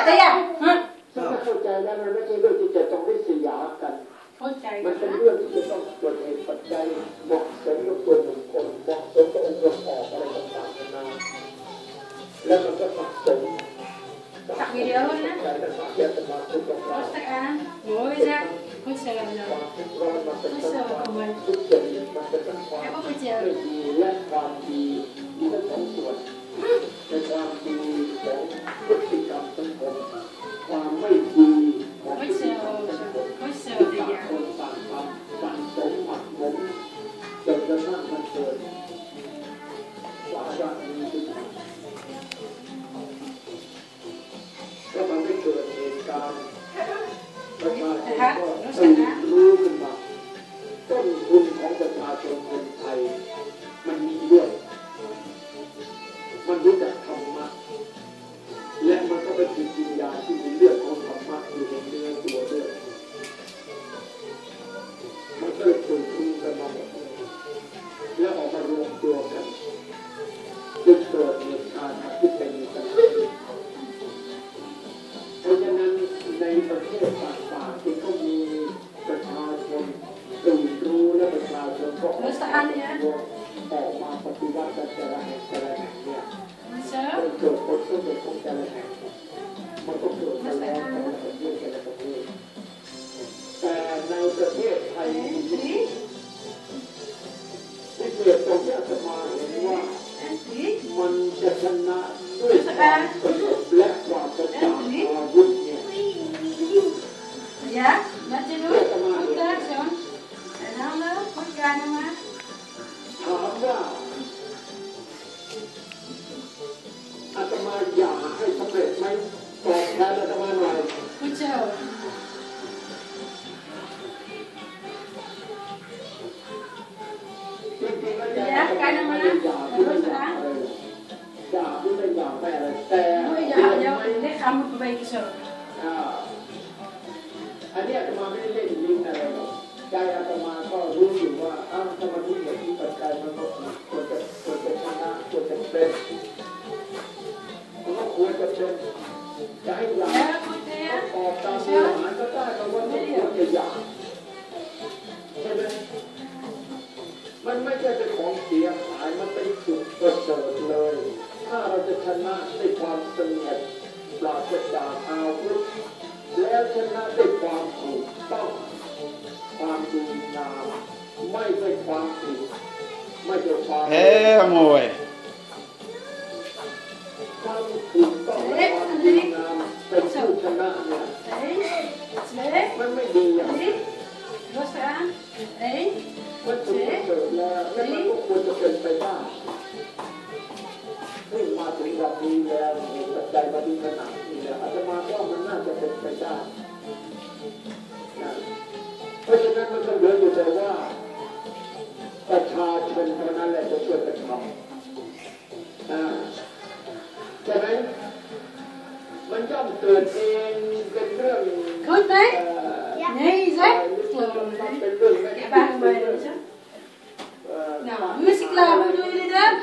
แต่ยังเข้าใจแล้วมันไม่ใช่เรื่องที่จะต้องริษยากันมันเป็นเรื่องที่จะต้องเกิดเหตุปัจจัยเหมาะสมกับตัวบุคคลเหมาะสมกับองค์ประกอบอะไรต่างๆนานาแล้วมันก็สะสมจากวิดีโอนะWat aan mooi zeg goed zo dan goed zo kom maar heb ook ietsไม่ดีและความดีมีทั้งสองส่วนในความดีของพฤติกรรมสังคมความไม่ดีของพฤติกรรมสังคมต่างคนต่างทำสั่งสมหมักหมมจนกระทั่งมันเกิดวาระนี้ขึ้นมาแล้วมันไม่เกิดเหตุการณ์ประชาชนก็ตื่นรู้ขึ้นมาต้นทุนของประชาชนคนไทยมันมีด้วยมันรู้จักธรรมะและมันก็เป็นจิตวิญญาณที่มีเรื่องของธรรมะอยู่ในเนื้อตัวด้วยมันก็เลยตื่นรู้กันมาหมดแล้วออกมารวมตัวกันจึงเกิดเหตุการณ์ที่เป็นกันเพราะฉะนั้นในประเทศต่างๆที่เขามีประชาชนตื่นรู้และประชาชนก็ออกมาปฏิวัติกันแต่ละแห่งแต่ละแห่งเนี่ยเกิดผลสำเร็จของแต่ละแห่งมันก็เกิดมาแล้วแต่ละประเทศแต่ละประเทศแต่ในประเทศไทยที่เกิดตรงนี้อาตมาเห็นว่ามันจะชนะด้วยความสงบและความกระจ่างอาวุธเนี่ยJa, wat je doet? Goed daar, zo. En handen, goed kijken maar. ถามว่าอาตมาอยากให้สำเร็จไหมตอบแทนอาตมาหน่อย Goed zo. จริงๆแล้วอยากไม่ได้อยากไม่ได้อยากอะไรอยากไม่ได้อยากไม่อะไรแต่ Je lichaam moet bewegen zo. อันนี้อาตมาไม่ได้เล่นลิ้นอะไรหรอกใจอาตมาก็รู้อยู่ว่าถ้ามันรู้เหตุที่ปัจจัยมันก็ควรจะชนะควรจะเป็นมันก็ควรจะเป็นจะให้อยากออกตามเนื้อหาก็ได้แต่ว่าไม่ควรจะอยากใช่ไหมมันไม่ใช่เป็นของเสียหายมันเป็นสุดประเสริฐเลยถ้าเราจะชนะด้วยความสงบปราศจากอาวุธแล้วชนะด้วยความถูกต้องความดีงามไม่ใช่ความผิดไม่ใช่ความmooi ความถูกต้องและความดีงามเป็นผู้ชนะเนี่ยมันไม่ดีอย่างนี้มันถูกเกิดแล้วและมันก็ควรจะเป็นไปได้ที่มาถึงวันนี้แล้วปัจจัยมาถึงขนาดนี้แล้วอาตมาว่ามันน่าจะเป็นไปได้เพราะฉะนั้นมันก็เหลืออยู่แต่ว่าประชาชนเท่านั้นแหละจะช่วยกันทำใช่ไหมมันย่อมเกิดเองเป็นเรื่อง Goed nee? Nee, zeg. Ja, waarom ben je zo? Nou, nu is het klaar. Hoe doen jullie dat?